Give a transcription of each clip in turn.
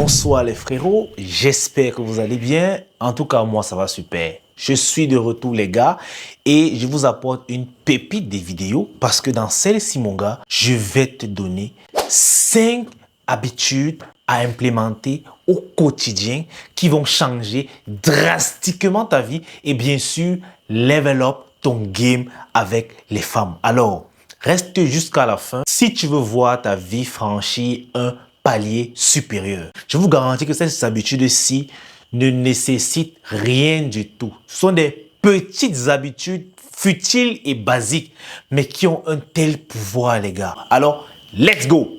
Bonsoir les frérots, j'espère que vous allez bien. En tout cas, moi ça va super. Je suis de retour les gars et je vous apporte une pépite des vidéos parce que dans celle-ci mon gars, je vais te donner 5 habitudes à implémenter au quotidien qui vont changer drastiquement ta vie et bien sûr level up ton game avec les femmes. Alors, reste jusqu'à la fin si tu veux voir ta vie franchir un palier supérieur. Je vous garantis que ces habitudes-ci ne nécessitent rien du tout. Ce sont des petites habitudes futiles et basiques, mais qui ont un tel pouvoir, les gars. Alors, let's go!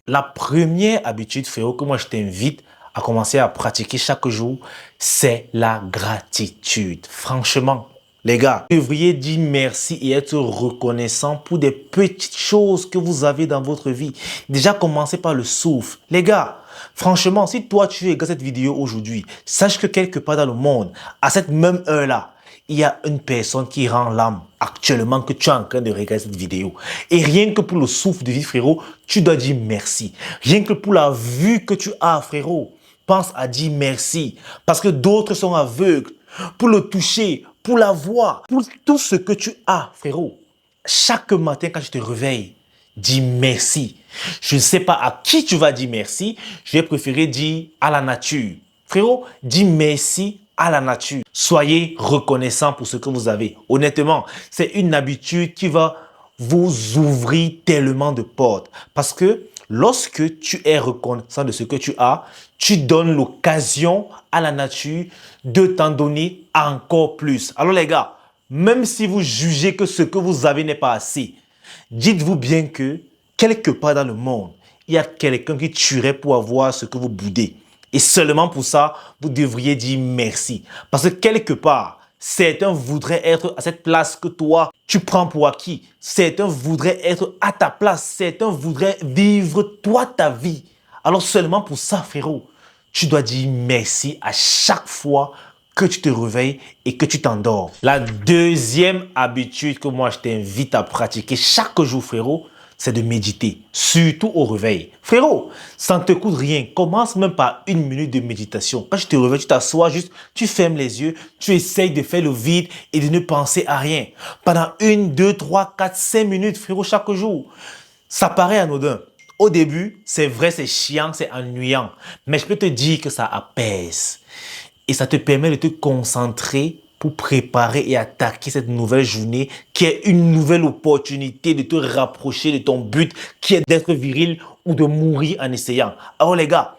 La première habitude, frérot, que moi je t'invite à commencer à pratiquer chaque jour, c'est la gratitude. Franchement, les gars, vous devriez dire merci et être reconnaissant pour des petites choses que vous avez dans votre vie. Déjà, commencez par le souffle. Les gars, franchement, si toi tu regardes cette vidéo aujourd'hui, sache que quelque part dans le monde, à cette même heure-là, il y a une personne qui rend l'âme actuellement que tu es en train de regarder cette vidéo. Et rien que pour le souffle de vie, frérot, tu dois dire merci. Rien que pour la vue que tu as, frérot, pense à dire merci. Parce que d'autres sont aveugles. Pour le toucher, pour la voix, pour tout ce que tu as, frérot. Chaque matin quand tu te réveilles, dis merci. Je ne sais pas à qui tu vas dire merci. Je vais préférer dire à la nature. Frérot, dis merci à la nature. Soyez reconnaissant pour ce que vous avez. Honnêtement, c'est une habitude qui va vous ouvrir tellement de portes. Parce que lorsque tu es reconnaissant de ce que tu as, tu donnes l'occasion à la nature de t'en donner encore plus. Alors les gars, même si vous jugez que ce que vous avez n'est pas assez, dites-vous bien que quelque part dans le monde, il y a quelqu'un qui tuerait pour avoir ce que vous boudez. Et seulement pour ça, vous devriez dire merci. Parce que quelque part, certains voudraient être à cette place que toi, tu prends pour acquis. Certains voudraient être à ta place. Certains voudraient vivre toi ta vie. Alors seulement pour ça, frérot, tu dois dire merci à chaque fois que tu te réveilles et que tu t'endors. La deuxième habitude que moi je t'invite à pratiquer chaque jour, frérot, c'est de méditer, surtout au réveil. Frérot, ça ne te coûte rien. Commence même par 1 minute de méditation. Quand tu te réveilles, tu t'assois juste, tu fermes les yeux, tu essayes de faire le vide et de ne penser à rien. Pendant 1, 2, 3, 4, 5 minutes, frérot, chaque jour. Ça paraît anodin. Au début, c'est vrai, c'est chiant, c'est ennuyant. Mais je peux te dire que ça apaise. Et ça te permet de te concentrer pour préparer et attaquer cette nouvelle journée qui est une nouvelle opportunité de te rapprocher de ton but qui est d'être viril ou de mourir en essayant. Alors les gars,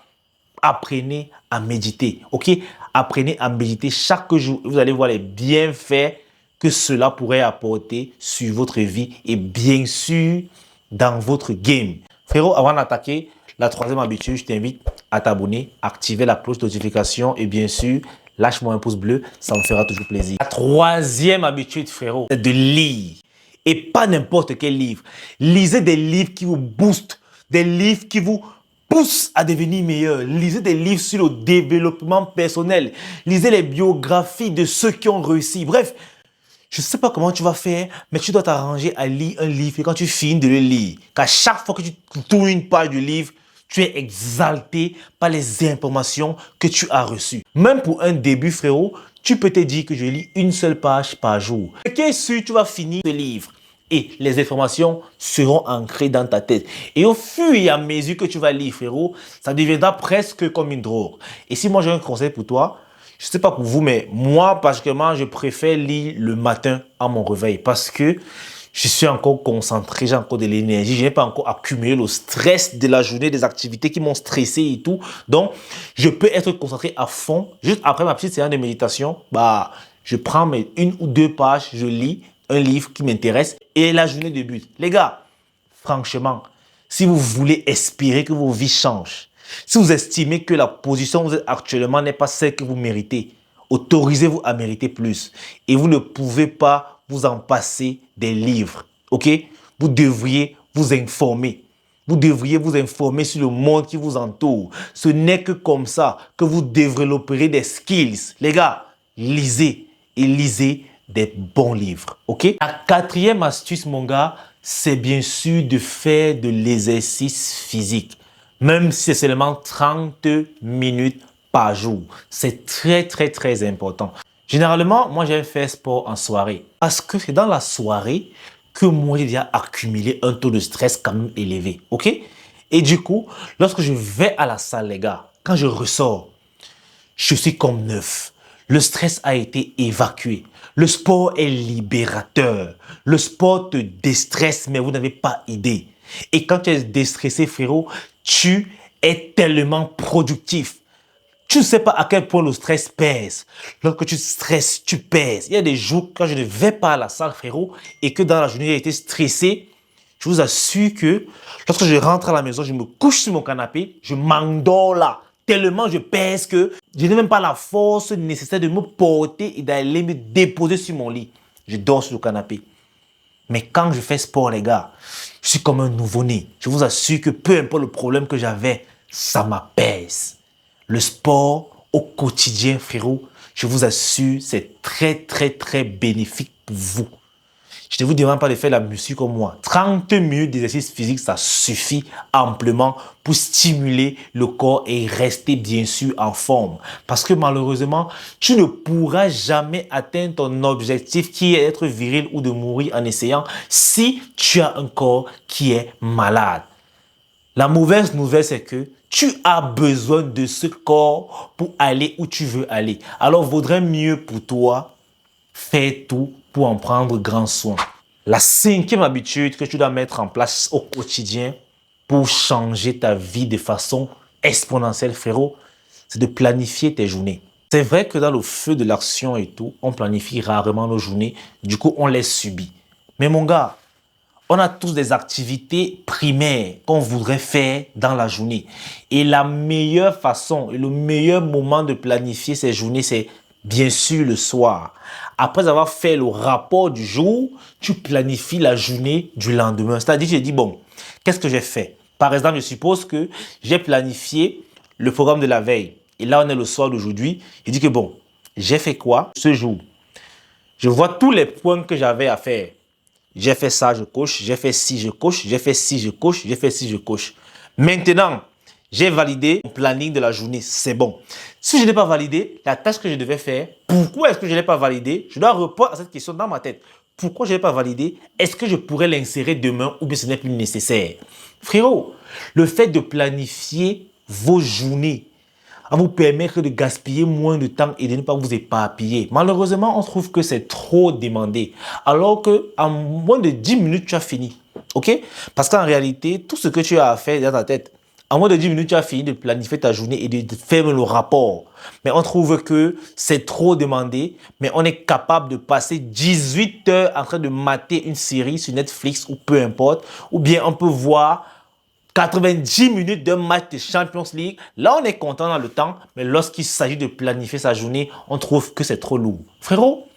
apprenez à méditer, ok? Apprenez à méditer chaque jour. Vous allez voir les bienfaits que cela pourrait apporter sur votre vie et bien sûr dans votre game. Frérot, avant d'attaquer la troisième habitude, je t'invite à t'abonner, activer la cloche de notification et bien sûr, lâche-moi un pouce bleu, ça me fera toujours plaisir. La troisième habitude, frérot, c'est de lire. Et pas n'importe quel livre. Lisez des livres qui vous boostent, des livres qui vous poussent à devenir meilleur. Lisez des livres sur le développement personnel. Lisez les biographies de ceux qui ont réussi. Bref, je ne sais pas comment tu vas faire, mais tu dois t'arranger à lire un livre et quand tu finis de le lire, qu'à chaque fois que tu tournes une page du livre, tu es exalté par les informations que tu as reçues. Même pour un début, frérot, tu peux te dire que je lis une seule page par jour. Et qu'est sûr, tu vas finir ce livre et les informations seront ancrées dans ta tête. Et au fur et à mesure que tu vas lire, frérot, ça deviendra presque comme une drogue. Et si moi j'ai un conseil pour toi, je ne sais pas pour vous, mais moi, particulièrement, je préfère lire le matin à mon réveil parce que je suis encore concentré, j'ai encore de l'énergie, je n'ai pas encore accumulé le stress de la journée, des activités qui m'ont stressé et tout. Donc, je peux être concentré à fond. Juste après ma petite séance de méditation, je prends mes 1 ou 2 pages, je lis un livre qui m'intéresse et la journée débute. Les gars, franchement, si vous voulez espérer que vos vies changent, si vous estimez que la position où vous êtes actuellement n'est pas celle que vous méritez, autorisez-vous à mériter plus. Et vous ne pouvez pas vous en passer des livres, ok? Vous devriez vous informer. Vous devriez vous informer sur le monde qui vous entoure. Ce n'est que comme ça que vous développerez des skills. Les gars, lisez et lisez des bons livres, ok? La quatrième astuce, mon gars, c'est bien sûr de faire de l'exercice physique. Même si c'est seulement 30 minutes par jour. C'est très important. Généralement, moi j'aime faire sport en soirée. Parce que c'est dans la soirée que moi j'ai déjà accumulé un taux de stress quand même élevé. Ok? Et du coup, lorsque je vais à la salle, les gars, quand je ressors, je suis comme neuf. Le stress a été évacué. Le sport est libérateur. Le sport te déstresse, mais vous n'avez pas idée. Et quand tu es déstressé, frérot, tu es tellement productif. Tu ne sais pas à quel point le stress pèse. Lorsque tu stresses, tu pèses. Il y a des jours quand je ne vais pas à la salle, frérot, et que dans la journée, j'ai été stressé. Je vous assure que lorsque je rentre à la maison, je me couche sur mon canapé, je m'endors là. Tellement je pèse que je n'ai même pas la force nécessaire de me porter et d'aller me déposer sur mon lit. Je dors sur le canapé. Mais quand je fais sport, les gars, je suis comme un nouveau-né. Je vous assure que peu importe le problème que j'avais, ça m'apaise. Le sport au quotidien, frérot, je vous assure, c'est très bénéfique pour vous. Je ne vous demande pas de faire la muscu comme moi. 30 minutes d'exercice physique, ça suffit amplement pour stimuler le corps et rester bien sûr en forme. Parce que malheureusement, tu ne pourras jamais atteindre ton objectif qui est d'être viril ou de mourir en essayant si tu as un corps qui est malade. La mauvaise nouvelle, c'est que tu as besoin de ce corps pour aller où tu veux aller. Alors, vaudrait mieux pour toi faire tout pour en prendre grand soin. La 5e habitude que tu dois mettre en place au quotidien pour changer ta vie de façon exponentielle, frérot, c'est de planifier tes journées. C'est vrai que dans le feu de l'action et tout, on planifie rarement nos journées, du coup on les subit. Mais mon gars, on a tous des activités primaires qu'on voudrait faire dans la journée. Et la meilleure façon et le meilleur moment de planifier ces journées, c'est bien sûr le soir. Après avoir fait le rapport du jour, tu planifies la journée du lendemain. C'est-à-dire, tu te dis, bon, qu'est-ce que j'ai fait? Par exemple, je suppose que j'ai planifié le programme de la veille. Et là, on est le soir d'aujourd'hui. Je dis que bon, j'ai fait quoi ce jour? Je vois tous les points que j'avais à faire. J'ai fait ça, je coche. J'ai fait ci, je coche. J'ai fait ci, je coche. J'ai fait ci, je coche. Maintenant, j'ai validé mon planning de la journée. C'est bon. Si je n'ai pas validé la tâche que je devais faire, pourquoi est-ce que je ne l'ai pas validé? Je dois répondre à cette question dans ma tête. Pourquoi je ne l'ai pas validé? Est-ce que je pourrais l'insérer demain ou bien ce n'est plus nécessaire? Frérot, le fait de planifier vos journées va vous permettre de gaspiller moins de temps et de ne pas vous éparpiller. Malheureusement, on trouve que c'est trop demandé. Alors qu'en moins de 10 minutes, tu as fini. OK? Parce qu'en réalité, tout ce que tu as à faire dans ta tête, en moins de 10 minutes, tu as fini de planifier ta journée et de faire le rapport. Mais on trouve que c'est trop demandé, mais on est capable de passer 18 heures en train de mater une série sur Netflix ou peu importe. Ou bien on peut voir 90 minutes d'un match de Champions League. Là, on est content dans le temps, mais lorsqu'il s'agit de planifier sa journée, on trouve que c'est trop lourd. Frérot,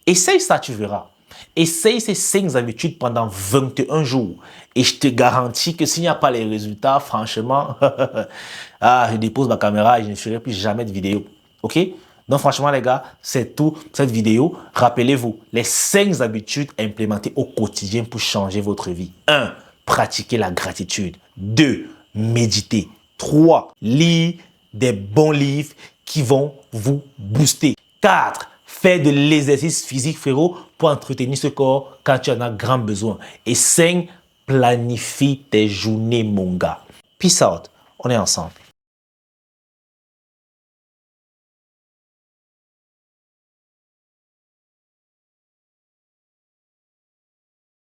essaye ça, tu verras. Essaye ces 5 habitudes pendant 21 jours. Et je te garantis que s'il n'y a pas les résultats, franchement, je dépose ma caméra et je ne ferai plus jamais de vidéo. OK? Donc franchement les gars, c'est tout pour cette vidéo. Rappelez-vous, les 5 habitudes implémentées au quotidien pour changer votre vie. 1. Pratiquer la gratitude. 2. Méditer. 3. Lire des bons livres qui vont vous booster. 4. Faire de l'exercice physique, frérot, pour entretenir ce corps quand tu en as grand besoin. Et 5. Planifie tes journées, mon gars. Peace out. On est ensemble.